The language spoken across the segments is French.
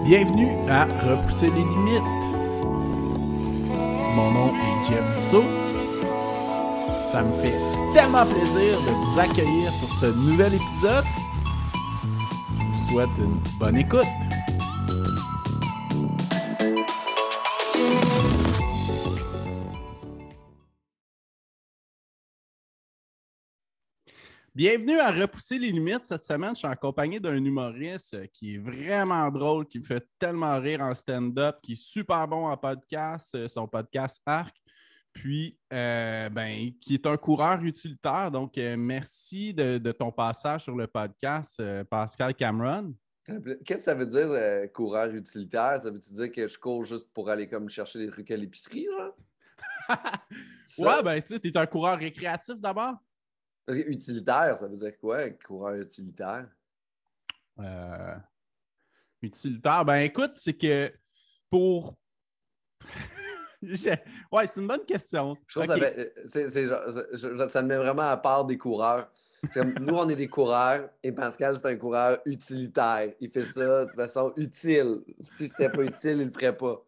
Bienvenue à Repousser les limites. Mon nom est Jeff Dussault. Ça me fait tellement plaisir de vous accueillir sur ce nouvel épisode. Je vous souhaite une bonne écoute. Bienvenue à Repousser les limites. Cette semaine, je suis accompagné d'un humoriste qui est vraiment drôle, qui me fait tellement rire en stand-up, qui est super bon en podcast, son podcast Arc, puis qui est un coureur utilitaire. Donc, merci de ton passage sur le podcast, Pascal Cameron. Qu'est-ce que ça veut dire, coureur utilitaire? Ça veut-tu dire que je cours juste pour aller comme chercher des trucs à l'épicerie, genre? Ouais, ben tu sais, t'es un coureur récréatif d'abord. Parce que utilitaire, ça veut dire quoi, un coureur utilitaire? Utilitaire, ben écoute, c'est que pour... Ouais, c'est une bonne question. Je trouve que ça me met vraiment à part des coureurs. C'est comme, nous, on est des coureurs et Pascal, c'est un coureur utilitaire. Il fait ça de façon utile. Si c'était pas utile, il le ferait pas.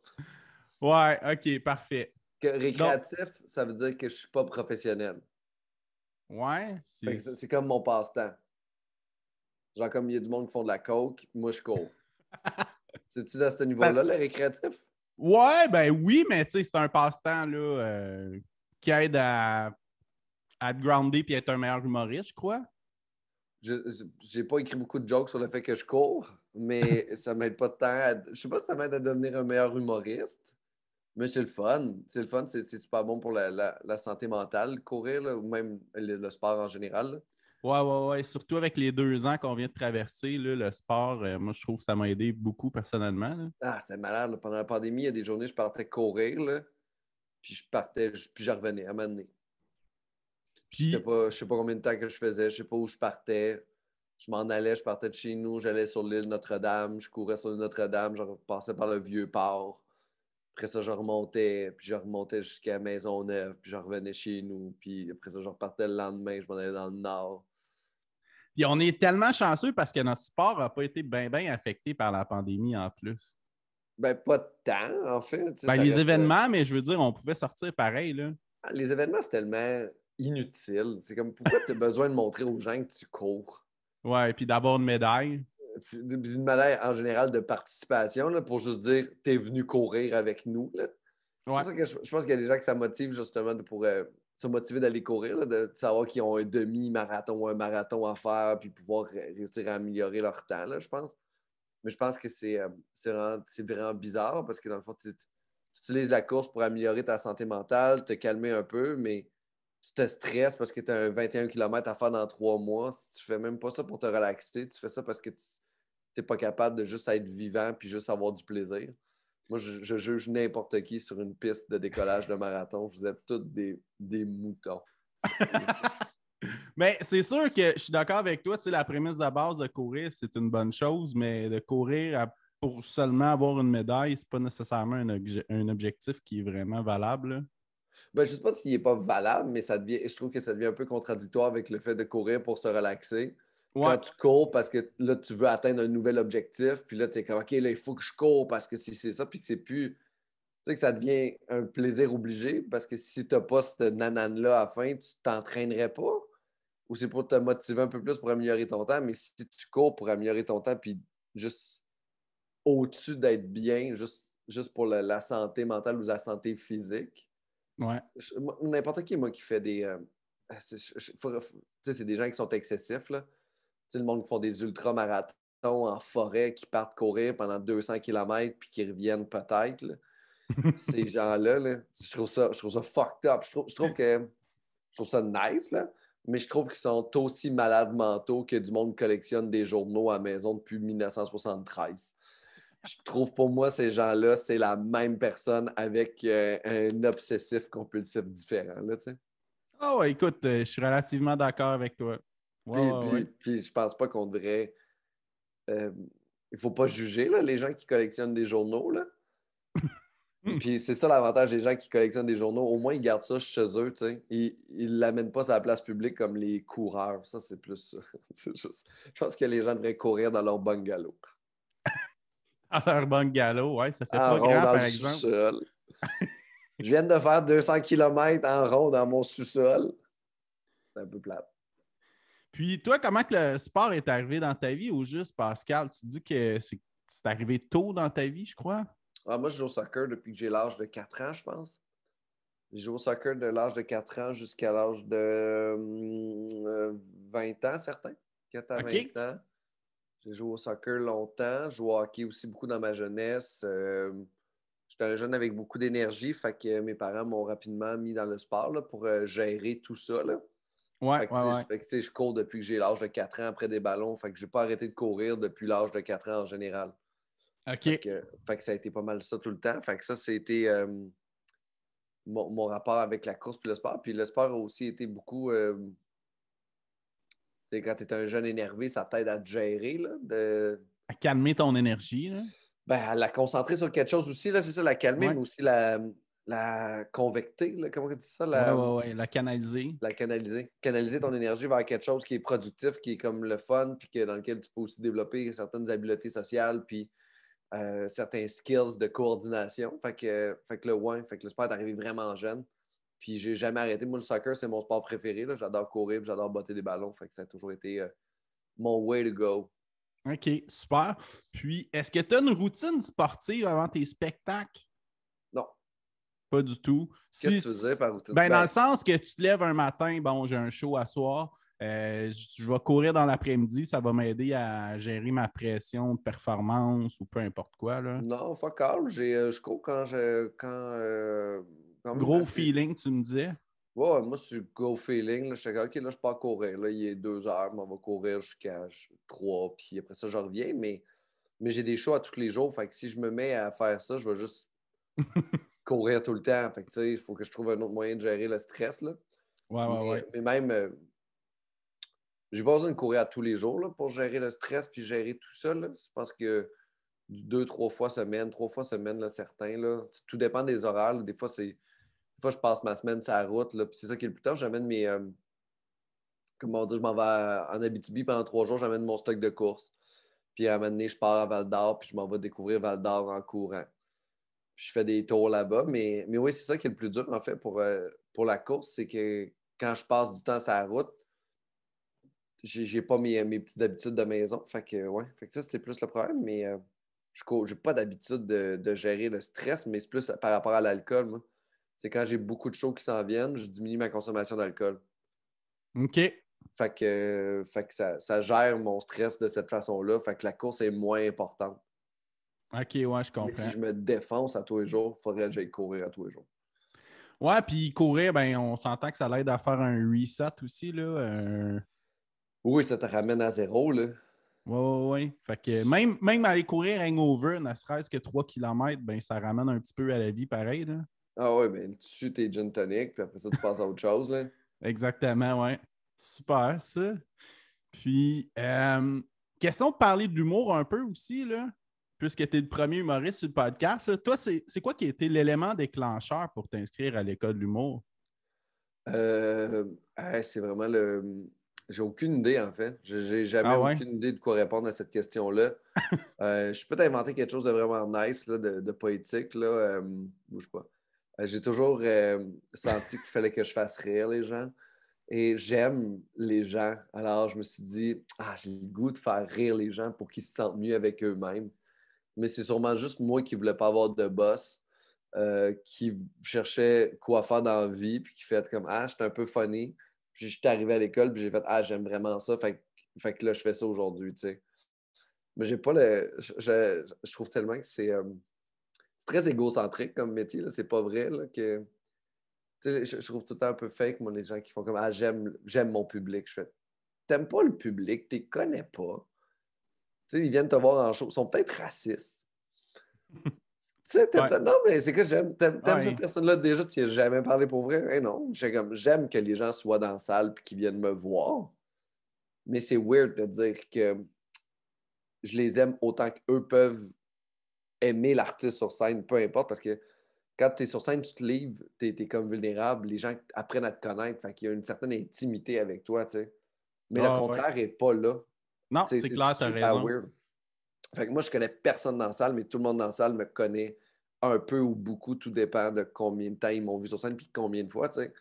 Ouais, OK, parfait. Récréatif, ça veut dire que je suis pas professionnel. Ouais, C'est comme mon passe-temps. Genre, comme il y a du monde qui font de la coke, moi, je cours. C'est-tu à ce niveau-là, le récréatif? Ouais, ben oui, mais tu sais, c'est un passe-temps là, qui aide à te grounder et être un meilleur humoriste, je crois. J'ai pas écrit beaucoup de jokes sur le fait que je cours, mais ça m'aide pas de temps. Je sais pas si ça m'aide à devenir un meilleur humoriste, mais c'est le fun. C'est le fun, c'est super bon pour la santé mentale, courir, là, ou même le sport en général. Là. Ouais. Surtout avec les 2 ans qu'on vient de traverser, là, le sport, moi, je trouve que ça m'a aidé beaucoup personnellement. Là. Ah, c'était malade. Là. Pendant la pandémie, il y a des journées, je partais courir, là, puis puis je revenais à un moment donné. Puis, Je sais pas combien de temps que je faisais, je sais pas où je partais. Je m'en allais, je partais de chez nous, j'allais sur l'île Notre-Dame, je courais sur l'île Notre-Dame, je passais par le Vieux-Port. Après ça, je remontais jusqu'à Maisonneuve, puis je revenais chez nous. Puis après ça, je repartais le lendemain, je m'en allais dans le nord. puis on est tellement chanceux parce que notre sport n'a pas été bien affecté par la pandémie en plus. Ben, pas de temps, en fait. Ben, les événements, mais je veux dire, on pouvait sortir pareil, là. Les événements, c'est tellement inutile. C'est comme, pourquoi tu as besoin de montrer aux gens que tu cours? Ouais, puis d'avoir une médaille. Une manière, en général, de participation, là, pour juste dire, t'es venu courir avec nous, là. Ouais. C'est ça que je pense qu'il y a des gens que ça motive justement pour se motiver d'aller courir, là, de savoir qu'ils ont un demi-marathon ou un marathon à faire puis pouvoir réussir à améliorer leur temps, là, je pense. Mais je pense que c'est vraiment bizarre parce que dans le fond, tu utilises la course pour améliorer ta santé mentale, te calmer un peu, mais tu te stresses parce que tu as un 21 km à faire dans 3 mois. Tu fais même pas ça pour te relaxer, tu fais ça parce que tu n'es pas capable de juste être vivant puis juste avoir du plaisir. Moi, je juge n'importe qui sur une piste de décollage de marathon. Vous êtes tous des moutons. Mais c'est sûr que je suis d'accord avec toi. Tu sais, la prémisse de base de courir, c'est une bonne chose, mais de courir pour seulement avoir une médaille, c'est pas nécessairement un objectif qui est vraiment valable. Là. Ben, je ne sais pas s'il n'est pas valable, mais je trouve que ça devient un peu contradictoire avec le fait de courir pour se relaxer. Ouais. Quand tu cours parce que là, tu veux atteindre un nouvel objectif, puis là, tu es comme, OK, là, il faut que je cours parce que si c'est ça, puis que c'est plus. Tu sais, que ça devient un plaisir obligé parce que si tu n'as pas cette nanane-là à la fin, tu t'entraînerais pas. Ou c'est pour te motiver un peu plus pour améliorer ton temps, mais si tu cours pour améliorer ton temps, puis juste au-dessus d'être bien, juste pour la santé mentale ou la santé physique. Ouais. N'importe qui, moi, qui fait des. C'est des gens qui sont excessifs, là. Le monde qui font des ultramarathons en forêt, qui partent courir pendant 200 km puis qui reviennent peut-être. Là. Ces gens-là, là, je trouve ça fucked up. Je trouve ça nice, là, mais je trouve qu'ils sont aussi malades mentaux que du monde qui collectionne des journaux à la maison depuis 1973. Je trouve pour moi, ces gens-là, c'est la même personne avec un obsessif compulsif différent. Là, tu sais. Ah ouais, écoute, je suis relativement d'accord avec toi. Ouais. Puis je pense pas qu'on devrait. Il faut pas juger là, les gens qui collectionnent des journaux. Là. Puis c'est ça l'avantage des gens qui collectionnent des journaux. Au moins, ils gardent ça chez eux. Tu sais. Ils ne l'amènent pas sur la place publique comme les coureurs. Ça, c'est plus ça. Je pense que les gens devraient courir dans leur bungalow. leur bungalow, ouais, ça fait en pas rond grand, dans par le exemple. sous-sol. Je viens de faire 200 km en rond dans mon sous-sol. C'est un peu plate. Puis toi, comment que le sport est arrivé dans ta vie au juste, Pascal? Tu dis que c'est arrivé tôt dans ta vie, je crois? Ah, moi, je joue au soccer depuis que j'ai l'âge de 4 ans, je pense. J'ai joué au soccer de l'âge de 4 ans jusqu'à l'âge de 20 ans, certains. 4 à 20 OK. ans. J'ai joué au soccer longtemps. J'ai joué au hockey aussi beaucoup dans ma jeunesse. J'étais un jeune avec beaucoup d'énergie, fait que mes parents m'ont rapidement mis dans le sport là, pour gérer tout ça. Là. Ouais, Fait que, ouais, ouais. tu sais, je cours depuis que j'ai l'âge de 4 ans après des ballons. Fait que j'ai pas arrêté de courir depuis l'âge de 4 ans en général. OK. Fait que ça a été pas mal ça tout le temps. Fait que ça, c'était mon rapport avec la course puis le sport. Puis le sport a aussi été beaucoup. Tu sais, quand tu es un jeune énervé, ça t'aide à te gérer, là, À calmer ton énergie, là. ben, à la concentrer sur quelque chose aussi. Là, c'est ça, la calmer, Ouais. mais aussi la convecter. Là, comment on dit ça? Ouais, ouais, ouais. La canaliser. La canaliser. Canaliser ton énergie vers quelque chose qui est productif, qui est comme le fun, puis dans lequel tu peux aussi développer certaines habiletés sociales, puis certains skills de coordination. Fait que le sport est arrivé vraiment jeune. Puis j'ai jamais arrêté. Moi, le soccer, c'est mon sport préféré. Là. J'adore courir, puis j'adore botter des ballons. Fait que ça a toujours été mon way to go. OK, super. Puis, est-ce que tu as une routine sportive avant tes spectacles? Non. Pas du tout. Qu'est-ce Si, que tu veux dire par routine? ben, dans le Ben, sens que tu te lèves un matin, bon, j'ai un show à soir, je vais courir dans l'après-midi, ça va m'aider à gérer ma pression de performance ou peu importe quoi, là. non, fuck all. Je cours quand même Gros assez. feeling, tu me disais. Ouais, moi, c'est go feeling. Là. Je suis comme, OK, là, je pars courir. Là, il est 2 heures, mais on va courir jusqu'à 3, puis après ça, je reviens. Mais j'ai des shows à tous les jours. Fait que si je me mets à faire ça, je vais juste courir tout le temps. Fait que, tu sais, il faut que je trouve un autre moyen de gérer le stress, là. Ouais, ouais, ouais. Mais même, j'ai pas besoin de courir à tous les jours, là, pour gérer le stress puis gérer tout ça, là. Je pense que 2, 3 fois semaine, 3 fois semaine, là, certains, là. Tout dépend des horaires, là. Des fois, je passe ma semaine sur la route, là, puis c'est ça qui est le plus tard. J'amène mes. Comment dire, je m'en vais en Abitibi pendant 3 jours, j'amène mon stock de course. Puis à un moment donné, je pars à Val d'Or, puis je m'en vais découvrir Val d'Or en courant. Puis je fais des tours là-bas. Mais oui, c'est ça qui est le plus dur, en fait, pour la course, c'est que quand je passe du temps sur la route, j'ai pas mes petites habitudes de maison. Ouais. Fait que ça, c'est plus le problème. Mais j'ai pas d'habitude de gérer le stress, mais c'est plus par rapport à l'alcool, moi. C'est quand j'ai beaucoup de choses qui s'en viennent, je diminue ma consommation d'alcool. OK. Fait que ça gère mon stress de cette façon-là. Fait que la course est moins importante. OK, ouais, je Mais si comprends. je me défonce à tous les jours, il faudrait que j'aille courir à tous les jours. Ouais, puis courir, ben, on s'entend que ça l'aide à faire un reset aussi, là. Oui, ça te ramène à zéro, là. Ouais, ouais, ouais. Fait que même aller courir hangover, ne serait-ce que 3 km, ben, ça ramène un petit peu à la vie pareil, là. Ah ouais, ben tu sues tes gin tonic, puis après ça, tu passes à autre chose, là. Exactement, ouais. Super, ça. Puis, question de parler de l'humour un peu aussi, là, puisque tu es le premier humoriste sur le podcast. Là. Toi, c'est quoi qui a été l'élément déclencheur pour t'inscrire à l'école de l'humour? C'est vraiment le. J'ai aucune idée, en fait. J'ai jamais Ah ouais? aucune idée de quoi répondre à cette question-là. Je peux t'inventer quelque chose de vraiment nice, là, de poétique, là. Bouge pas. J'ai toujours senti qu'il fallait que je fasse rire les gens. Et j'aime les gens. Alors, je me suis dit, j'ai le goût de faire rire les gens pour qu'ils se sentent mieux avec eux-mêmes. Mais c'est sûrement juste moi qui ne voulais pas avoir de boss, qui cherchait quoi faire dans la vie, puis qui fait comme, je suis un peu funny. Puis je suis arrivé à l'école, puis j'ai fait, j'aime vraiment ça. Fait que là, je fais ça aujourd'hui, tu sais. Mais j'ai pas le. Je trouve tellement que c'est très égocentrique comme métier, là. C'est pas vrai, là, que. Tu sais, je trouve tout le temps un peu fake, moi, les gens qui font comme, j'aime mon public. Je fais, t'aimes pas le public, t'es connais pas. Tu sais, ils viennent te voir en show, ils sont peut-être racistes. Tu sais, Ouais. non, mais c'est que j'aime. T'aimes cette Ouais. personne-là déjà, tu n'y as jamais parlé pour vrai? Eh non. J'aime que les gens soient dans la salle et qu'ils viennent me voir. Mais c'est weird de dire que je les aime autant qu'eux peuvent aimer l'artiste sur scène, peu importe, parce que quand tu es sur scène, tu te livres, tu es comme vulnérable, les gens apprennent à te connaître, fait qu'il y a une certaine intimité avec toi, tu sais. Mais le Ah ouais. contraire n'est pas là. Non, C'est c'est clair, tu as super raison. weird. Fait que moi, je connais personne dans la salle, mais tout le monde dans la salle me connaît un peu ou beaucoup. Tout dépend de combien de temps ils m'ont vu sur scène puis combien de fois, tu sais.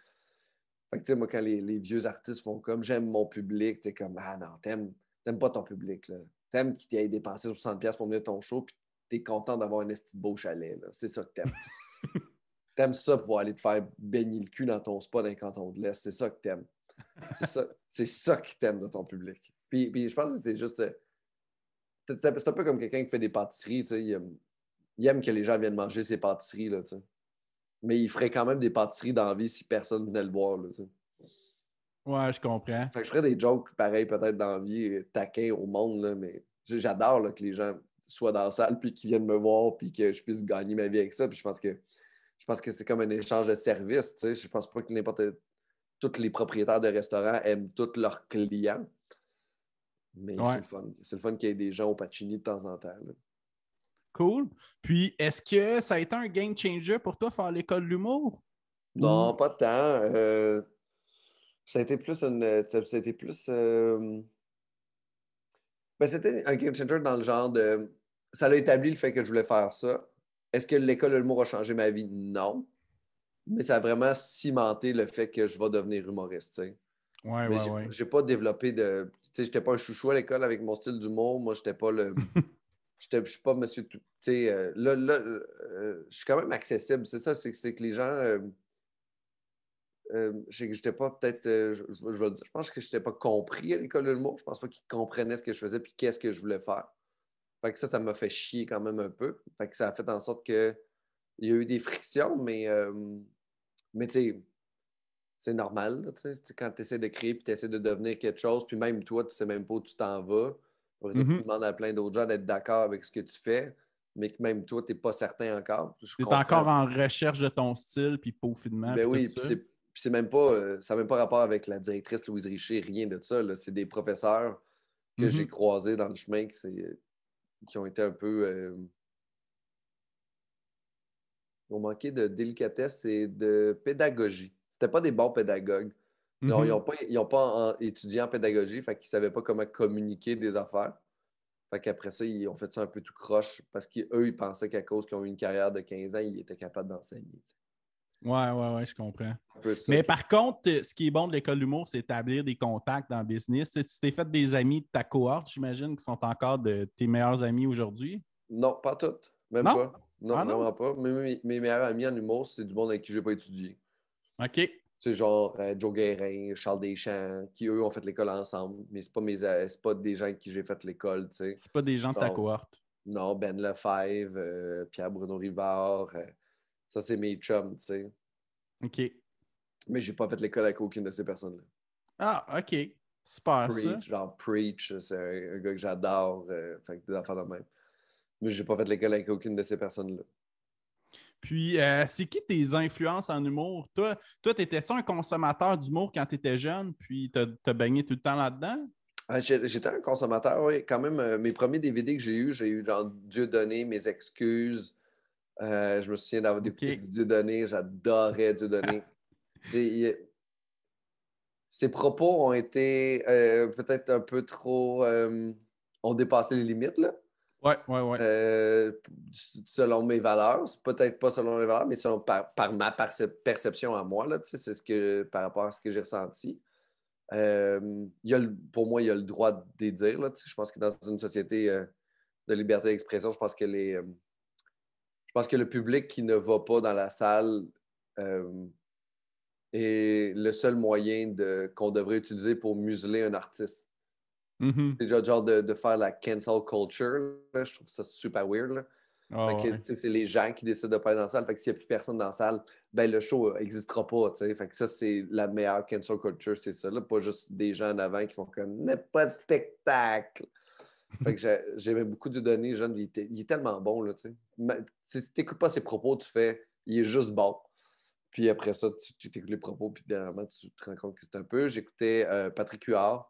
Fait que, tu sais, moi, quand les vieux artistes font comme j'aime mon public, tu sais, comme ah non, t'aimes pas ton public, là. T'aimes qu'ils t'aient dépensé 60$ pour venir à ton show, puis t'es content d'avoir un esti de beau chalet, là. C'est ça que t'aimes. T'aimes ça pouvoir aller te faire baigner le cul dans ton spa dans les cantons de l'Est. C'est ça que t'aimes. C'est ça que t'aimes de ton public. Puis je pense que c'est juste. C'est un peu comme quelqu'un qui fait des pâtisseries, tu sais. Il aime que les gens viennent manger ses pâtisseries, là, tu sais. Mais il ferait quand même des pâtisseries dans la vie si personne venait le voir, là, tu sais. Ouais, je comprends. Fait que je ferais des jokes pareils peut-être dans la vie, taquins au monde, là, mais j'adore là, que les gens soient dans la salle puis qu'ils viennent me voir puis que je puisse gagner ma vie avec ça. Puis je pense que c'est comme un échange de services, tu sais. Je pense pas que tous les propriétaires de restaurants aiment tous leurs clients. Mais c'est Ouais. le fun. C'est le fun qu'il y ait des gens au Pacini de temps en temps, là. Cool. Puis, est-ce que ça a été un game changer pour toi faire l'école de l'humour? Non, Ou... pas tant. Ça a été plus ça a été plus. Ben, c'était un game changer dans le genre de. Ça a établi le fait que je voulais faire ça. Est-ce que l'école de l'humour a changé ma vie? Non. Mais ça a vraiment cimenté le fait que je vais devenir humoriste, tu sais. Ouais, Mais ouais, ouais. j'ai pas développé de. Tu sais, j'étais pas un chouchou à l'école avec mon style d'humour. Moi, j'étais pas le. Je suis pas monsieur tout. Tu sais, je suis quand même accessible. C'est ça, c'est que les gens. J'étais pas peut-être. Je pense que je n'étais pas compris à l'école de l'humour. Je pense pas qu'ils comprenaient ce que je faisais puis qu'est-ce que je voulais faire. Fait que ça m'a fait chier quand même un peu. Fait que ça a fait en sorte que il y a eu des frictions, mais tu sais, c'est normal, là, tu sais, quand tu essaies de créer puis tu essaies de devenir quelque chose, puis même toi, tu sais même pas où tu t'en vas. Après ça, tu Mhm. demandes à plein d'autres gens d'être d'accord avec ce que tu fais, mais que même toi, tu n'es pas certain encore. Je Tu es encore comprends. en recherche de ton style, puis peaufinement, Ben puis tout oui, ça. puis c'est même pas, ça n'a même pas rapport avec la directrice Louise Richer, rien de ça, là. C'est des professeurs que j'ai Mhm. croisés dans le chemin qui ont été un peu. Ils ont manqué de délicatesse et de pédagogie. C'était pas des bons pédagogues. Non, Mhm. ils ont pas étudié en pédagogie, fait qu'ils savaient pas comment communiquer des affaires. Fait qu'après ça, ils ont fait ça un peu tout croche parce qu'eux, ils pensaient qu'à cause qu'ils ont eu une carrière de 15 ans, ils étaient capables d'enseigner, tu sais. Ouais, ouais, ouais, je comprends. Un peu ça Mais qui. par contre, ce qui est bon de l'école d'humour, c'est établir des contacts dans le business. Tu sais, tu t'es fait des amis de ta cohorte, j'imagine, qui sont encore de tes meilleurs amis aujourd'hui. Non, pas toutes. Même Non? pas. Non, Ah non? vraiment pas. Mes meilleurs amis en humour, c'est du monde avec qui j'ai pas étudié. OK. C'est genre Joe Guérin, Charles Deschamps, qui eux ont fait l'école ensemble, mais c'est pas des gens avec qui j'ai fait l'école, tu sais. C'est pas des gens de ta Genre, cohorte. non, Ben Lefebvre, Pierre-Bruno Rivard, ça c'est mes chums, tu sais. OK. Mais j'ai pas fait l'école avec aucune de ces personnes-là. Ah, OK. Super, ça. Preach, c'est un gars que j'adore, fait que des affaires de même. Mais j'ai pas fait l'école avec aucune de ces personnes-là. Puis, c'est qui tes influences en humour? Toi, t'étais-tu un consommateur d'humour quand tu étais jeune, puis t'as baigné tout le temps là-dedans? J'étais un consommateur, oui. Quand même, mes premiers DVD que j'ai eu genre Dieudonné, Mes excuses. Je me souviens d'avoir écouté OK. du Dieudonné. J'adorais Dieudonné. Ses propos ont été peut-être un peu trop. Ont dépassé les limites, là. Ouais, ouais, ouais. Euh, Selon mes valeurs. C'est peut-être pas selon mes valeurs, mais par ma perception à moi, là, tu sais, c'est par rapport à ce que j'ai ressenti. Pour moi, il y a le droit de les dire. Là, tu sais. Je pense que dans une société de liberté d'expression, je pense que le public qui ne va pas dans la salle est le seul moyen qu'on devrait utiliser pour museler un artiste. Mhm. C'est déjà le genre de faire la cancel culture. Là. Je trouve ça super weird. Là. Fait Ah que, ouais. tu sais, c'est les gens qui décident de pas être dans la salle. Fait que s'il n'y a plus personne dans la salle, ben le show n'existera pas. Tu sais. Fait que ça, c'est la meilleure cancel culture, c'est ça. Là. Pas juste des gens en avant qui font comme n'est pas de spectacle. Fait que j'aimais beaucoup de donner, jeune. Il est tellement bon. Là, tu sais. Si tu n'écoutes pas ses propos, tu fais il est juste bon. Puis après ça, tu t'écoutes les propos, puis dernièrement, tu te rends compte que c'est un peu. J'écoutais Patrick Huard.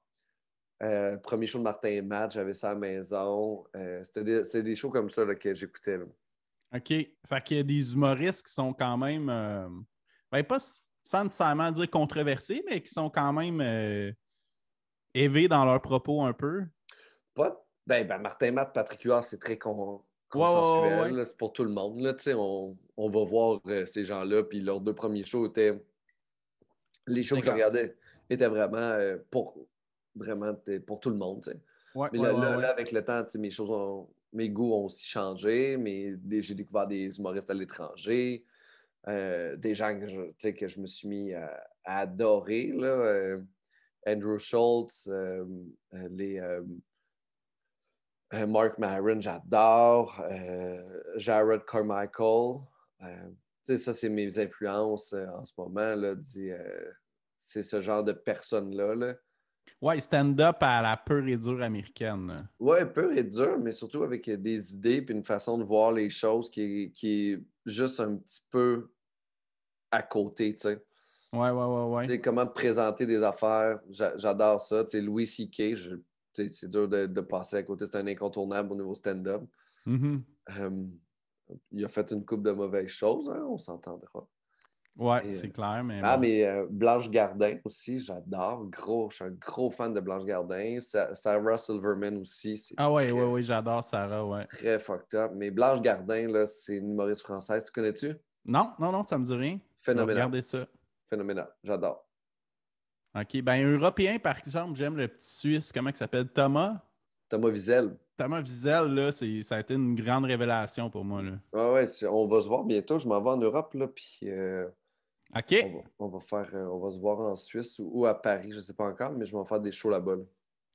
Premier show de Martin Matt, j'avais ça à la maison. C'était des shows comme ça là, que j'écoutais. Là. OK. Fait qu'il y a des humoristes qui sont quand même, ben pas sans nécessairement dire controversés, mais qui sont quand même élevés dans leurs propos un peu. Pas, Ben, Martin Matt, Patrick Huard, c'est très consensuel. Ouais. Là, c'est pour tout le monde. Là, on va voir ces gens-là. Puis leurs 2 premiers shows étaient. Les shows que je D'accord. regardais étaient vraiment pour tout le monde. T'sais. Ouais, Mais ouais, ouais, là, ouais. avec le temps, mes goûts ont aussi changé. J'ai découvert des humoristes à l'étranger, des gens que je me suis mis à adorer. Là, Andrew Schultz, les. Mark Maron, j'adore. Jared Carmichael. Ça, c'est mes influences en ce moment. Là, c'est ce genre de personnes-là. Là. Ouais, stand-up à la pure et dure américaine. Là. Ouais, pur et dur, mais surtout avec des idées et une façon de voir les choses qui est juste un petit peu à côté. Ouais. Comment présenter des affaires, j'adore ça. Louis C.K., c'est dur de passer à côté. C'est un incontournable au niveau stand-up. Mhm. Il a fait une couple de mauvaises choses, hein, on s'entendra. Ouais, Et, c'est clair, mais ah, bon. mais Blanche Gardin aussi, j'adore. Je suis un gros fan de Blanche Gardin. Sarah Silverman aussi, c'est Ah ouais, j'adore Sarah, ouais. très fucked up. Mais Blanche Gardin, là, c'est une humoriste française. Tu connais-tu? Non, ça me dit rien. Je vais Phénoménal. regarder ça. Phénoménal. J'adore. OK. Ben, européen, par exemple, j'aime le petit Suisse, comment il s'appelle? Thomas. Thomas Wiesel. Thomas Wiesel, là, ça a été une grande révélation pour moi, là. Ah ouais, on va se voir bientôt. Je m'en vais en Europe, là, puis OK. on va se voir en Suisse ou à Paris, je ne sais pas encore, mais je vais en faire des shows là-bas. Là.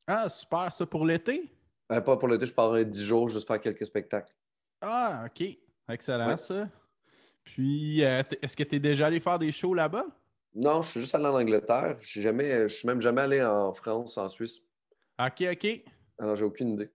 Ah, super, ça pour l'été? Pas pour l'été, je pars un 10 jours, juste faire quelques spectacles. Ah, OK. Excellent, Ouais. ça. Puis, est-ce que tu es déjà allé faire des shows là-bas? Non, je suis juste allé en Angleterre. Je suis même jamais allé en France, en Suisse. OK. Alors, j'ai aucune idée.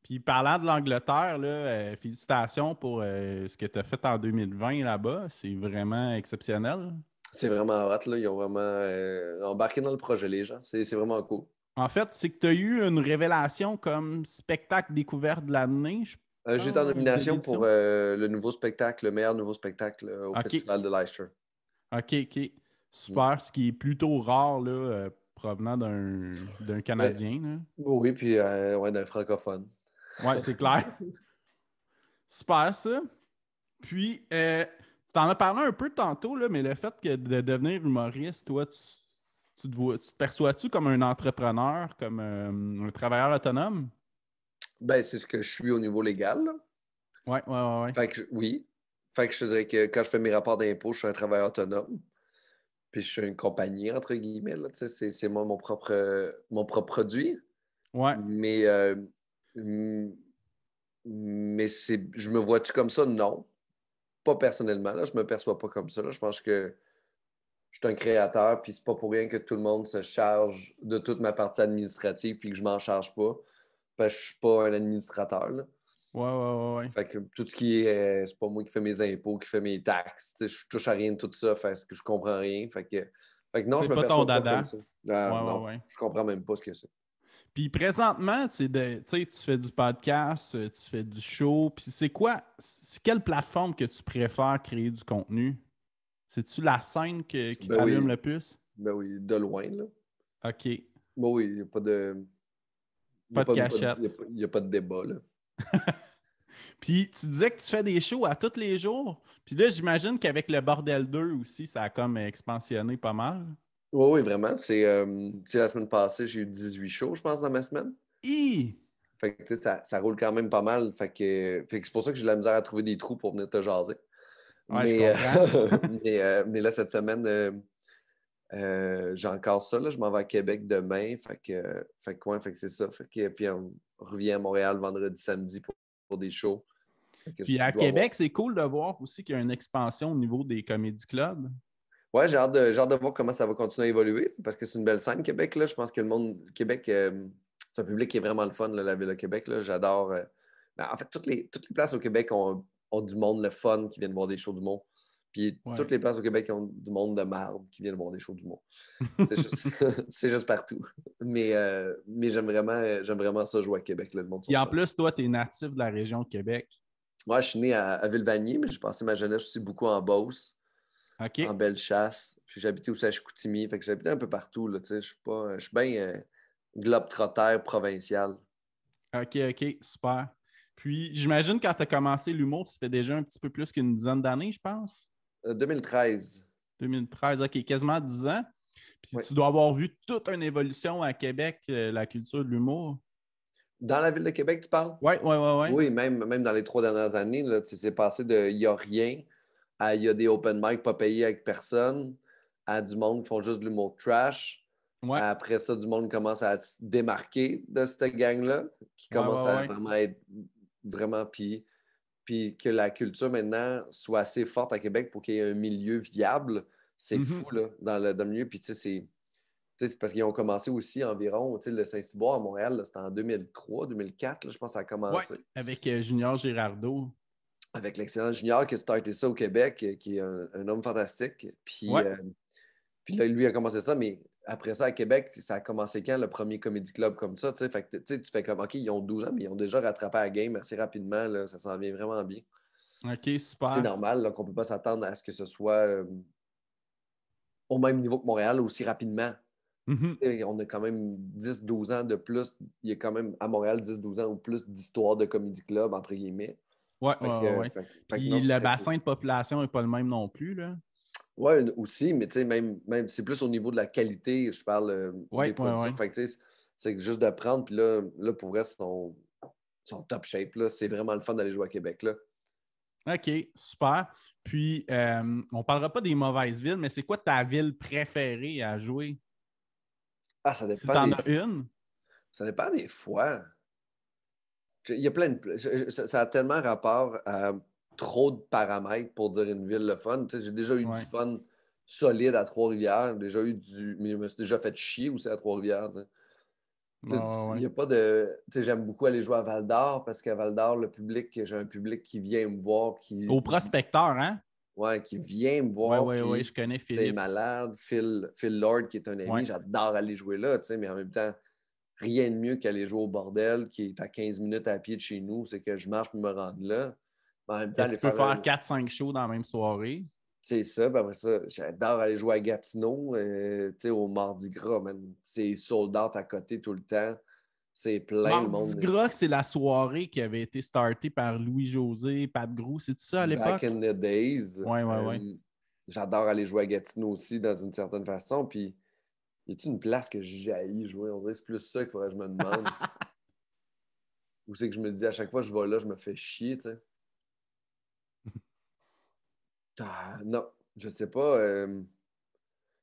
Puis, parlant de l'Angleterre, là, félicitations pour ce que tu as fait en 2020 là-bas. C'est vraiment exceptionnel. C'est vraiment hot, là. Ils ont vraiment embarqué dans le projet, les gens. C'est vraiment cool. En fait, c'est que tu as eu une révélation comme spectacle découverte de l'année, je J'étais en pense, de nomination pour l'édition. le nouveau spectacle, le meilleur nouveau spectacle au OK. Festival de Leicester. OK. Mm. Super. Ce qui est plutôt rare, là, provenant d'un Ouais. Canadien, là. Oui, puis ouais, d'un francophone. Ouais, c'est clair. Super, ça. Puis, tu en as parlé un peu tantôt, là, mais le fait que de devenir humoriste, toi, tu te perçois-tu comme un entrepreneur, comme un travailleur autonome? Ben, c'est ce que je suis au niveau légal, là. Ouais. Fait que oui. Fait que je te dirais que quand je fais mes rapports d'impôts, je suis un travailleur autonome. Puis je suis une compagnie, entre guillemets. Là, c'est moi mon propre produit. Ouais. Mais, m- mais je me vois-tu comme ça? Non. Pas personnellement. Là, je me perçois pas comme ça. Là. Je pense que je suis un créateur, puis c'est pas pour rien que tout le monde se charge de toute ma partie administrative, puis que je m'en charge pas. Parce que je suis pas un administrateur. Là. Ouais. Fait que tout ce qui est, c'est pas moi qui fais mes impôts, qui fais mes taxes. Je touche à rien de tout ça, fait que je comprends rien. Fait que non, C'est je me pas ton perçois pas comme dada. ça. Ah, non, Ouais. je comprends même pas ce que c'est. Puis présentement, tu sais, tu fais du podcast, tu fais du show. Puis c'est quelle plateforme que tu préfères créer du contenu? C'est-tu la scène qui Ben t'allume oui, le plus? ben oui, de loin, là. OK. Ben oui, il n'y a pas de. Il Pas de y a cachette. pas, y a pas de débat, là. Puis tu disais que tu fais des shows à tous les jours. Puis là, j'imagine qu'avec le Bordel 2 aussi, ça a comme expansionné pas mal. Oui, oui, vraiment. La semaine passée, j'ai eu 18 shows, je pense, dans ma semaine. Hi! Fait que, ça roule quand même pas mal. Fait que c'est pour ça que j'ai de la misère à trouver des trous pour venir te jaser. Ouais, je Mais, comprends. mais là, cette semaine, j'ai encore ça. Là. Je m'en vais à Québec demain. Fait que c'est ça. Puis on revient à Montréal vendredi, samedi pour des shows. Fait que Puis je à dois avoir. Québec, c'est cool de voir aussi qu'il y a une expansion au niveau des comédie clubs. Ouais, j'ai hâte de voir comment ça va continuer à évoluer parce que c'est une belle scène, Québec. Là. Je pense que le monde, Québec, c'est un public qui est vraiment le fun, là, la ville de Québec. Là. J'adore. Ben, en fait, toutes les places au Québec ont du monde le fun qui viennent voir des shows du monde. Puis Ouais. toutes les places au Québec ont du monde de marde qui viennent voir des shows du monde. C'est juste, c'est juste partout. Mais j'aime vraiment ça jouer à Québec. Là, le monde sont Puis en fun. plus, toi, tu es natif de la région de Québec. Moi, je suis né à Ville-Vanier, mais j'ai passé ma jeunesse aussi beaucoup en Beauce, en OK? Bellechasse. Puis j'habitais aussi à Chicoutimi. Fait que j'habitais un peu partout. Là, tu sais, je suis bien globe-trotteur provincial. OK, super. Puis, j'imagine quand tu as commencé l'humour, ça fait déjà un petit peu plus qu'une dizaine d'années, je pense. 2013. 2013, OK, quasiment 10 ans. Puis, Oui. tu dois avoir vu toute une évolution à Québec, la culture de l'humour. Dans la ville de Québec, tu parles? Oui. Oui, même dans les 3 dernières années, là, c'est passé de il n'y a rien à il y a des open mic pas payés avec personne, à du monde qui font juste de l'humour trash. Ouais, Après ça, du monde commence à se démarquer de cette gang-là, qui commence à ouais. vraiment être vraiment. Puis que la culture maintenant soit assez forte à Québec pour qu'il y ait un milieu viable, c'est Mhm. fou là, dans le milieu. Puis tu sais, c'est parce qu'ils ont commencé aussi environ, tu sais, le Saint-Cyboire à Montréal, là, c'était en 2003, 2004, là, je pense que ça a Ouais, commencé. avec Junior Girardeau. Avec l'excellent Junior qui a starté ça au Québec, qui est un homme fantastique. Ouais. Puis là, lui a commencé ça, mais après ça, à Québec, ça a commencé quand le premier comedy club comme ça? Tu sais, fait que, tu sais, tu fais comme, OK, ils ont 12 ans, mais ils ont déjà rattrapé la game assez rapidement. Là, ça s'en vient vraiment bien. OK, C'est super. normal là, qu'on ne peut pas s'attendre à ce que ce soit au même niveau que Montréal aussi rapidement. Mhm. On a quand même 10-12 ans de plus. Il y a quand même à Montréal 10-12 ans ou plus d'histoire de comedy club, entre guillemets. Ouais. Fait que non, Puis c'est le très cool. bassin de population n'est pas le même non plus, là. Oui, aussi, mais tu sais, même c'est plus au niveau de la qualité, je parle des Ouais. productions. Fait que tu sais, c'est juste de prendre, puis là pour vrai, son top shape. Là. C'est vraiment le fun d'aller jouer à Québec. Là. OK, super. Puis, on ne parlera pas des mauvaises villes, mais c'est quoi ta ville préférée à jouer? Ah, Si tu en as une? ça dépend des fois. Il y a plein de. Ça a tellement rapport à trop de paramètres pour dire une ville le fun. Tu sais, j'ai déjà eu du Ouais. fun solide à Trois-Rivières. Mais je me suis déjà fait chier aussi à Trois-Rivières. Tu sais, il Ouais. n'y a pas de. Tu sais, j'aime beaucoup aller jouer à Val d'Or parce qu'à Val d'Or, j'ai un public qui vient me voir, Au prospecteur, hein? ouais, qui vient me voir, Ouais, puis je connais c'est Philippe. malade. Phil Lord, qui est un ami, Ouais. j'adore aller jouer là, tu sais, mais en même temps, rien de mieux qu'aller jouer au bordel qui est à 15 minutes à pied de chez nous. C'est que je marche pour me rendre là. Mais en même temps, Que aller tu peux faire faire 4-5 shows dans la même soirée. c'est ça, puis après ça, j'adore aller jouer à Gatineau, tu sais, au Mardi Gras, man. C'est sold out à côté tout le temps. C'est plein, le Mardi monde. Gras, c'est la soirée qui avait été startée par Louis-José, Pat Grou. C'est-tu ça à Back l'époque? in the days. Ouais. J'adore aller jouer à Gatineau aussi, dans une certaine façon. Puis, y a-t-il une place que j'ai jouer? On dirait que c'est plus ça qu'il faudrait que je me demande. Ou c'est que je me dis, à chaque fois que je vais là, je me fais chier, tu sais. Ah, non, je sais pas.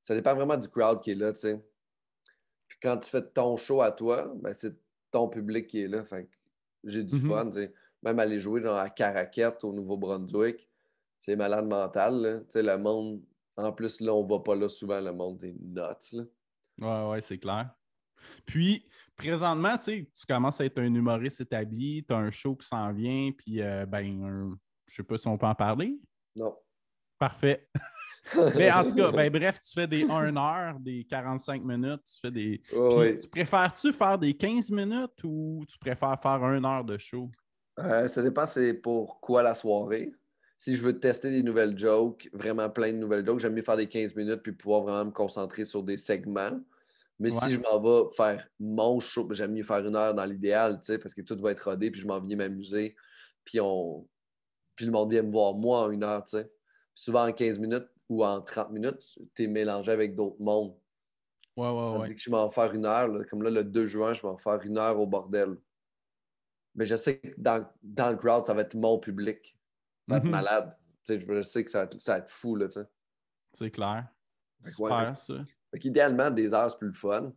Ça dépend vraiment du crowd qui est là, tu sais. Puis quand tu fais ton show à toi, ben c'est ton public qui est là. Fait que j'ai du Mhm. fun, tu sais. Même aller jouer genre, à Caraquette au Nouveau-Brunswick, c'est malade mental, là. Tu sais, le monde... En plus, là, on va pas là souvent, le monde est nuts, là. Ouais, c'est clair. Puis, présentement, tu commences à être un humoriste établi, tu as un show qui s'en vient, puis, je sais pas si on peut en parler. Non. Parfait. Mais en tout cas, bref, tu fais des 1 heure, des 45 minutes, tu fais des. Puis, Oui. tu préfères-tu faire des 15 minutes ou tu préfères faire 1 heure de show? Ça dépend c'est pour quoi la soirée. Si je veux tester des nouvelles jokes, vraiment plein de nouvelles jokes, j'aime mieux faire des 15 minutes puis pouvoir vraiment me concentrer sur des segments. Mais Ouais. si je m'en vais faire mon show, j'aime mieux faire 1 heure dans l'idéal, tu sais, parce que tout va être rodé, puis je m'en viens m'amuser, puis puis le monde vient me voir moi en 1 heure, tu sais. Puis souvent en 15 minutes ou en 30 minutes, tu es mélangé avec d'autres mondes. Ouais. Tandis que je m'en vais faire 1 heure, là, comme là, le 2 juin, je vais en faire 1 heure au bordel. Mais je sais que dans le crowd, ça va être mon public. Ça va être Mhm. malade. Tu sais, je sais que ça va être fou, là, tu sais. C'est clair. Fait que ouais, Super, ça. fait qu'idéalement, des heures, c'est plus le fun.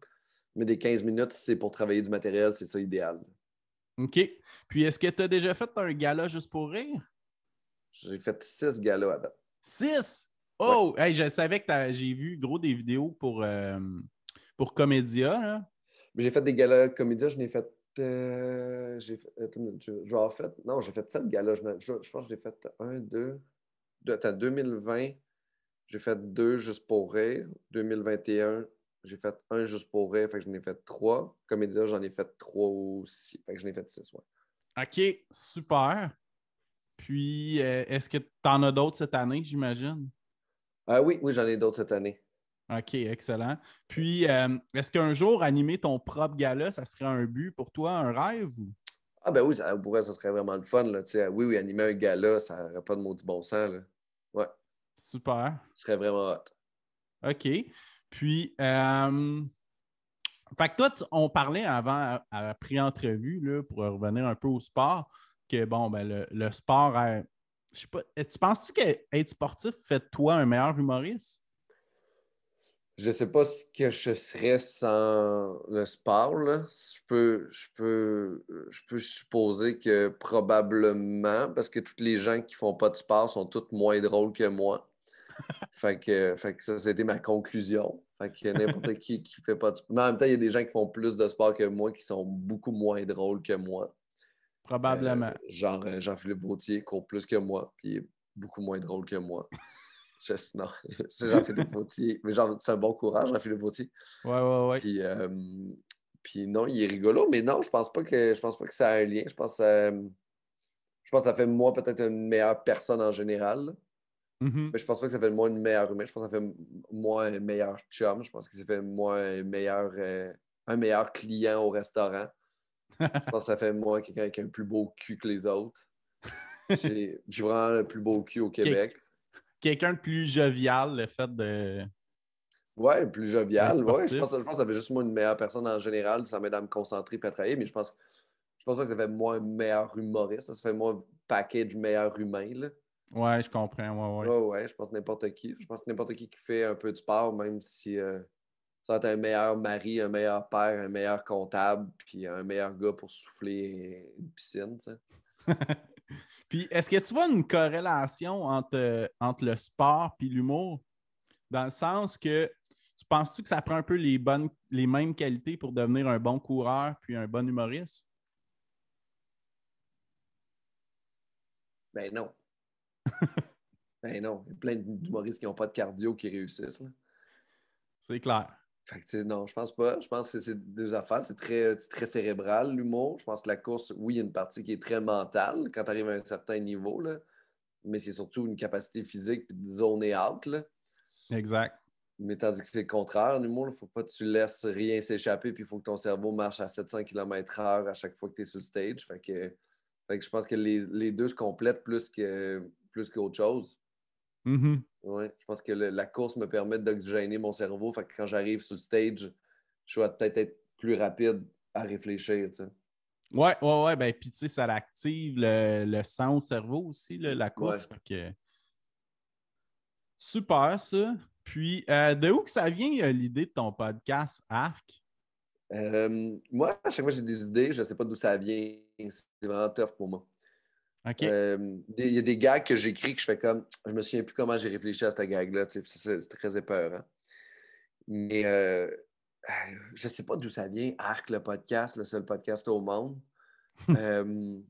Mais des 15 minutes, si c'est pour travailler du matériel, c'est ça idéal. OK. Puis, est-ce que tu as déjà fait un gala juste pour rire? J'ai fait 6 galas à date. 6! Ouais. Oh! Hey, je savais que j'ai vu gros des vidéos pour Comédia, là. Mais j'ai fait des galas comédia, je n'ai fait. Attends une minute, je vais avoir fait. Non, j'ai fait 7 galas. Je pense que j'ai fait un, deux. Attends, 2020, j'ai fait 2 juste pour rire. 2021, j'ai fait un juste pour rire, fait que j'en ai fait 3. Comédia, j'en ai fait 3 aussi. Fait que j'en ai fait 6, ouais. OK, super. Puis, est-ce que tu en as d'autres cette année, j'imagine? Ah oui, j'en ai d'autres cette année. OK, excellent. Puis, est-ce qu'un jour, animer ton propre gala, ça serait un but pour toi, un rêve? Ou? Ah ben oui, pour elle, ça serait vraiment le fun. Là, oui, animer un gala, ça n'aurait pas de maudit bon sens. Là. Ouais, Super. ce serait vraiment hot. OK. Puis, fait que toi, on parlait avant, à la pré-entrevue, là, pour revenir un peu au sport, que bon, ben, le sport, je sais pas, tu penses-tu qu'être sportif fait de toi un meilleur humoriste? Je sais pas ce que je serais sans le sport, là. Je peux supposer que probablement, parce que tous les gens qui font pas de sport sont tous moins drôles que moi. Fait que ça, c'était ma conclusion. Fait que n'importe qui fait pas de sport. Mais en même temps, il y a des gens qui font plus de sport que moi qui sont beaucoup moins drôles que moi. Probablement. Genre Jean-Philippe Vautier court plus que moi, puis il est beaucoup moins drôle que moi. Non, c'est Jean-Philippe Vautier. Mais genre, c'est un bon courage, Jean-Philippe Vautier. Ouais, ouais, ouais. Puis non, il est rigolo, mais non, je pense pas que ça a un lien. Je pense que ça fait de moi peut-être une meilleure personne en général. Là. Mhm. Mais je pense pas que ça fait de moi une meilleure humaine. Je pense que ça fait de moi un meilleur chum. Je pense que ça fait de moi un meilleur client au restaurant. Je pense que ça fait de moi quelqu'un avec un plus beau cul que les autres. J'ai vraiment le plus beau cul au Quel- Québec. Quelqu'un de plus jovial, le fait Ouais, plus d'être jovial. Ouais, je sportif. pense, je pense que ça fait juste moi une meilleure personne en général. Ça m'aide à me concentrer et à travailler, mais je pense pas que ça fait moi un meilleur humoriste. Ça fait moi un package meilleur humain. Là. Ouais, je comprends. Ouais, ouais. Ouais, ouais, je pense n'importe qui. Je pense que n'importe qui fait un peu de sport, même si ça va être un meilleur mari, un meilleur père, un meilleur comptable, puis un meilleur gars pour souffler une piscine, tu sais. Puis, est-ce que tu vois une corrélation entre le sport et l'humour? Dans le sens que tu penses-tu que ça prend un peu les mêmes qualités pour devenir un bon coureur puis un bon humoriste? Ben non. Ben non. Il y a plein d'humoristes qui n'ont pas de cardio qui réussissent. Là. C'est clair. Fait que, tu sais, non, je pense pas. Je pense que c'est deux affaires. C'est très cérébral, l'humour. Je pense que la course, oui, il y a une partie qui est très mentale quand tu arrives à un certain niveau, là. Mais c'est surtout une capacité physique puis de zoner out, là. Exact. Mais tandis que c'est le contraire, l'humour, il ne faut pas que tu laisses rien s'échapper, puis il faut que ton cerveau marche à 700 km/h à chaque fois que tu es sur le stage. Fait que je pense que les deux se complètent plus qu'autre chose. Mhm. Ouais, je pense que la course me permet d'oxygéner mon cerveau. Fait que quand j'arrive sur le stage, je vais peut-être être plus rapide à réfléchir. Tu sais. Ouais. Ben, puis tu sais, ça active le sang au cerveau aussi, là, la Ouais. course. Fait que super, ça. Puis, de où que ça vient l'idée de ton podcast Arc? Moi, à chaque fois que j'ai des idées, je ne sais pas d'où ça vient. C'est vraiment tough pour moi. OK. Il y a des gags que j'écris que je fais comme. Je me souviens plus comment j'ai réfléchi à cette gag-là. Tu sais, c'est très épeurant. Mais je sais pas d'où ça vient. Arc, le podcast, le seul podcast au monde. Euh,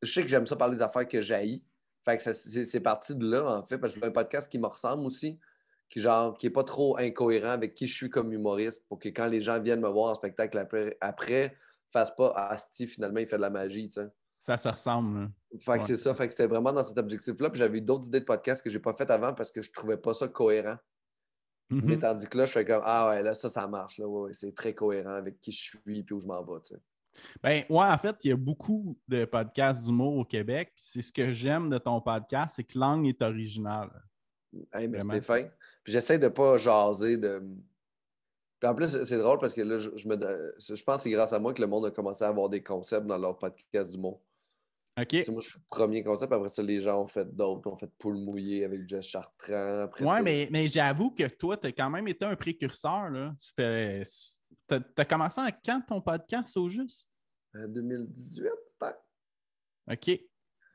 je sais que j'aime ça parler des affaires que j'haïs. Fait que c'est parti de là, en fait, parce que je veux un podcast qui me ressemble aussi, qui est pas trop incohérent avec qui je suis comme humoriste, pour que quand les gens viennent me voir en spectacle après fassent pas Ah, Steve, finalement, il fait de la magie, tu sais. Ça se ressemble, là. Fait que Ouais. c'est ça, fait que c'était vraiment dans cet objectif-là. Puis j'avais eu d'autres idées de podcast que j'ai pas faites avant parce que je trouvais pas ça cohérent. Mais Mhm. tandis que là, je fais comme Ah ouais, là, ça marche. Là, ouais, c'est très cohérent avec qui je suis et où je m'en vais. Tu sais. Ben, ouais, en fait, il y a beaucoup de podcasts d'humour au Québec. Puis c'est ce que j'aime de ton podcast, c'est que l'angle est original. Hey, mais c'était Vraiment. fin. Puis j'essaie de pas jaser de. Puis en plus, c'est drôle parce que là, je pense que c'est grâce à moi que le monde a commencé à avoir des concepts dans leur podcast d'humour. Tu sais, OK. moi, je suis le premier concept. Après ça, les gens ont fait d'autres. On fait Poule mouillée avec Jess Chartrand. Après Ouais, ça, mais j'avoue que toi, tu as quand même été un précurseur, là. T'as commencé à quand ton podcast au juste? en 2018, peut-être. OK.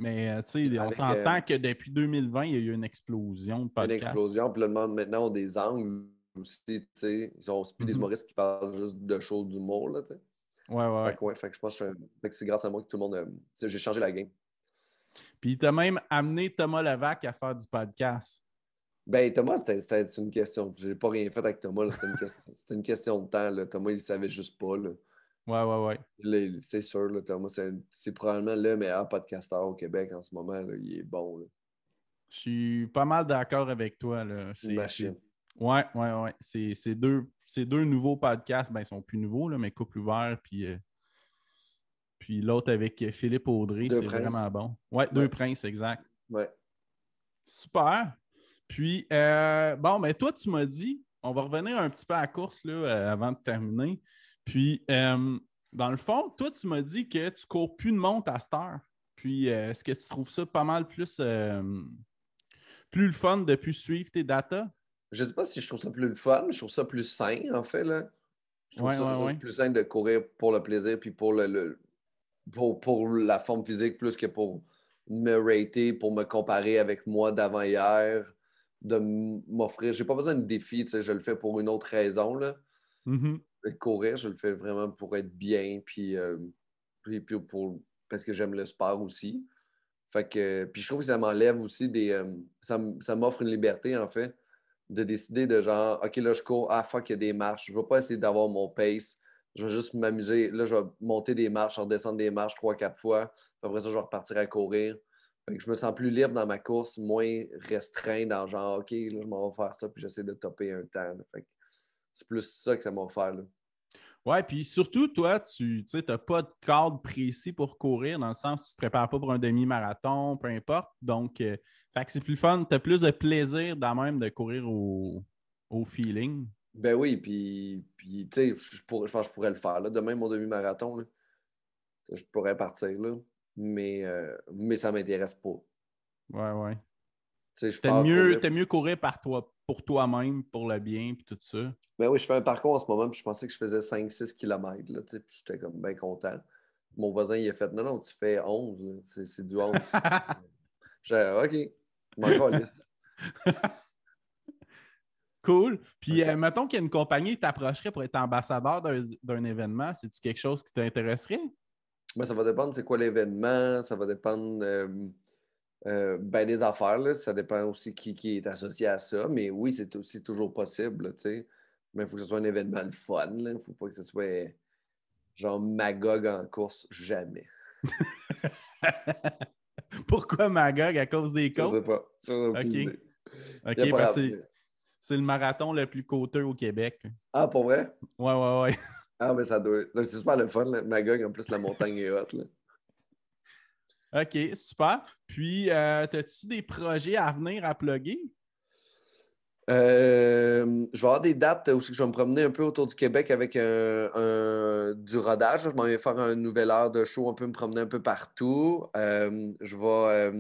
Mais tu sais, on Avec s'entend que depuis 2020, il y a eu une explosion de une podcasts. explosion. Puis là, le monde maintenant ont des angles aussi. Tu sais, c'est plus des Mhm. humoristes qui parlent juste de choses d'humour. Là, tu sais. Ouais. Fait que je pense que c'est grâce à moi que tout le monde. Tu sais, j'ai changé la game. Puis tu as même amené Thomas Levac à faire du podcast. Ben, Thomas, c'était une question. J'ai pas rien fait avec Thomas. C'était une question de temps. Là. Thomas, il savait juste pas. Là. Ouais. Là, c'est sûr, là, Thomas, c'est probablement le meilleur podcasteur au Québec en ce moment. Là. Il est bon. Là. Je suis pas mal d'accord avec toi, là. C'est une machine. Ouais. Ces deux nouveaux podcasts, ben, ils sont plus nouveaux, là, mais Couple ouvert, puis Puis l'autre avec Philippe Audrey, Deux c'est Princes. vraiment bon. Ouais, Deux Princes, exact. Ouais. Super. Puis, bon, mais toi, tu m'as dit, on va revenir un petit peu à la course là, avant de terminer. Puis, dans le fond, toi, tu m'as dit que tu cours plus de monte à cette heure. Puis, est-ce que tu trouves ça pas mal plus le fun de plus suivre tes datas? Je sais pas si je trouve ça plus le fun, mais je trouve ça plus sain, en fait, là. Je trouve Ouais, ça ouais, juste ouais. plus sain de courir pour le plaisir puis pour pour la forme physique plus que pour me rater, pour me comparer avec moi d'avant-hier, de m'offrir. J'ai pas besoin de défi, tu sais, je le fais pour une autre raison, là. Mhm. Courir, je le fais vraiment pour être bien, puis parce que j'aime le sport aussi. Fait que, puis je trouve que ça m'enlève aussi ça m'offre une liberté, en fait, de décider de genre, OK, là, je cours, fuck, il y a des marches. Je ne vais pas essayer d'avoir mon pace. Je vais juste m'amuser. Là, je vais monter des marches, redescendre des marches 3-4 fois. Puis après ça, je vais repartir à courir. Fait que je me sens plus libre dans ma course, moins restreint dans genre, OK, là, je m'en vais faire ça, puis j'essaie de topper un temps. Là. Fait que c'est plus ça que ça m'a offert. Là. Ouais, puis surtout, toi, tu n'as pas de cadre précis pour courir, dans le sens où tu ne te prépares pas pour un demi-marathon, peu importe. Donc, fait que c'est plus fun, tu as plus de plaisir dans même de courir au feeling. Ben oui, puis tu sais, je pense que je pourrais le faire. Là. Demain, mon demi-marathon, là, je pourrais partir, là, mais ça ne m'intéresse pas. Ouais, ouais. Tu sais, je T'aimes pars mieux, courir. t'aimes mieux courir par toi, pour toi-même, pour le bien, puis tout ça. Ben oui, je fais un parcours en ce moment, puis je pensais que je faisais 5-6 kilomètres, là, tu sais, puis j'étais comme bien content. Mon voisin, il a fait, non, non, tu fais 11, là. C'est du 11. J'ai OK, je m'en calisse. Cool. Puis, mettons qu'il y a une compagnie qui t'approcherait pour être ambassadeur d'un événement. C'est-tu quelque chose qui t'intéresserait? Ben, ça va dépendre c'est quoi l'événement, ça va dépendre ben, des affaires, là. Ça dépend aussi qui est associé à ça, mais oui, c'est aussi toujours possible, là, tu sais. Mais il faut que ce soit un événement le fun, là. Il ne faut pas que ce soit genre Magog en course, jamais. Pourquoi Magog? À cause des Je sais côtes? pas. J'en ai OK. aucune idée. Il y a OK, parce pas... que c'est le marathon le plus coûteux au Québec. Ah, pour vrai? Ouais, ouais, ouais. Ah, mais ça doit. C'est super le fun, là. Magog, en plus, la montagne est haute, là. OK, super. Puis, as-tu des projets à venir à plugger? Je vais avoir des dates où je vais me promener un peu autour du Québec avec du rodage. Je m'en vais faire une nouvelle heure de show, un peu me promener un peu partout. Je vais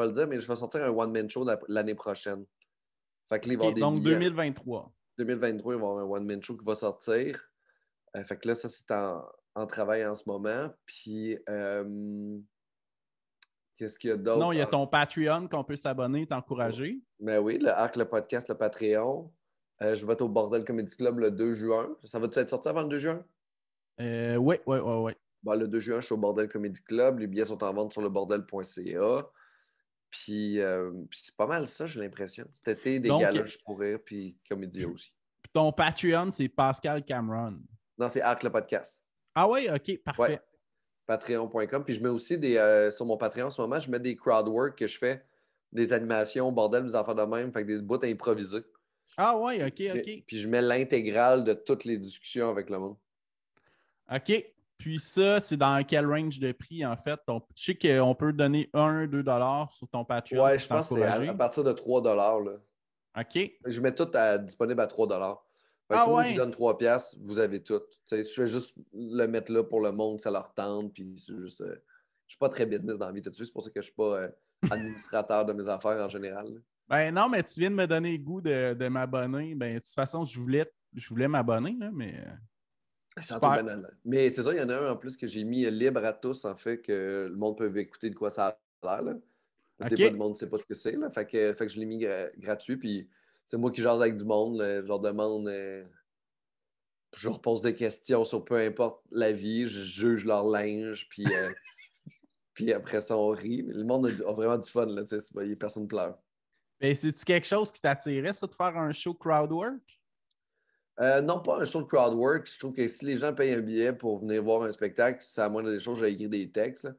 le dire, mais je vais sortir un one-man show l'année prochaine. Fait que là, il va y avoir OK, des donc billets. 2023. 2023, il va y avoir un one-man show qui va sortir. Fait que là, ça, c'est en travail en ce moment. Puis, qu'est-ce qu'il y a Sinon, d'autre? il y a ton Patreon qu'on peut s'abonner, t'encourager. Ben oui, le Arc, le podcast, le Patreon. Je vais être au Bordel Comedy Club le 2 juin. Ça va-tu être sorti avant le 2 juin? Oui, oui, oui, oui. Bon, le 2 juin, je suis au Bordel Comedy Club. Les billets sont en vente sur le bordel.ca. Puis c'est pas mal ça, j'ai l'impression. Cet été, des Donc, galas juste pour rire, puis comédie aussi. ton Patreon, c'est Pascal Cameron. Non, c'est Arc, le podcast. Ah oui, OK, Ouais, parfait. patreon.com. Puis je mets aussi sur mon Patreon en ce moment, je mets des crowdwork que je fais, des animations, bordel, des affaires de même, fait que des bouts improvisés. Ah oui, OK, OK. Puis je mets l'intégrale de toutes les discussions avec le monde. OK. Puis ça, c'est dans quel range de prix, en fait? Je sais qu'on peut donner 1-2 $ sur ton Patreon Ouais, pour je pense que c'est à t'encourager. partir de 3 là. OK. Je mets tout disponible à 3 Fait que Ah tout le monde qui ouais. donne 3 vous avez tout. Tu sais, je vais juste le mettre là pour le monde, ça leur tente. Puis c'est juste. Je suis pas très business dans la vie tout de suite. C'est pour ça que je suis pas administrateur de mes affaires en général. Là. Ben non, mais tu viens de me donner le goût de m'abonner. Ben, de toute façon, je voulais m'abonner, là, mais C'est un truc super. banal. Mais c'est ça, il y en a un en plus que j'ai mis libre à tous, en fait, que le monde peut écouter de quoi ça a l'air. Là. Parce que des fois, le OK. monde ne sait pas ce que c'est. Là. Fait que je l'ai mis gratuit. Puis c'est moi qui jase avec du monde. Là. Je leur demande. Je leur pose des questions sur peu importe la vie. Je juge leur linge. Puis après ça, on rit. Le monde a vraiment du fun. Là, personne ne pleure. Ben, c'est-tu quelque chose qui t'attirait, ça, de faire un show crowdwork? Non, pas un show de crowdwork. Je trouve que si les gens payent un billet pour venir voir un spectacle, c'est à la moindre des choses, j'ai écrit des textes. Là.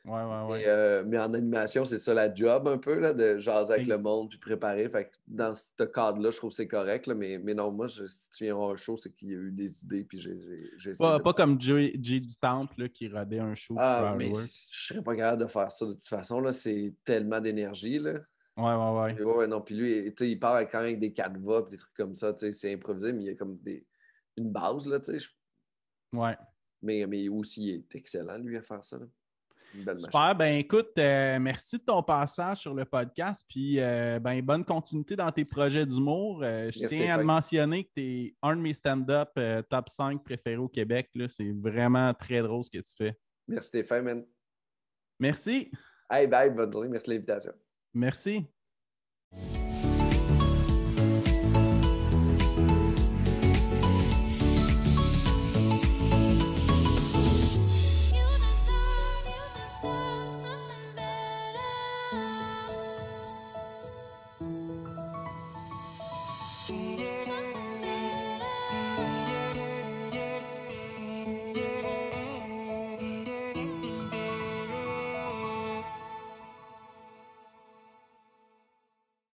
Mais en animation, c'est ça la job un peu, là, de jaser avec le monde puis préparer. Fait que dans ce cadre-là, je trouve que c'est correct. Là, mais non, moi, si tu viens voir un show, c'est qu'il y a eu des idées puis j'ai essayé Pas comme Jay du Temple là, qui rodait un show. mais je serais pas capable de faire ça de toute façon. Là, c'est tellement d'énergie. Là. Ouais. Non, puis lui, il part quand même avec des canevas et des trucs comme ça. C'est improvisé, mais il y a comme une base, là, tu sais. Ouais. Mais aussi, il est excellent, lui, à faire ça. Là. Une belle Super. machine. Ben écoute, merci de ton passage sur le podcast. Puis bonne continuité dans tes projets d'humour. Je tiens à mentionner que tu es un de mes stand-up top 5 préférés au Québec. Là. C'est vraiment très drôle ce que tu fais. Merci Stéphane, man. Merci. Hey, bye, bonne journée. Merci de l'invitation. Merci.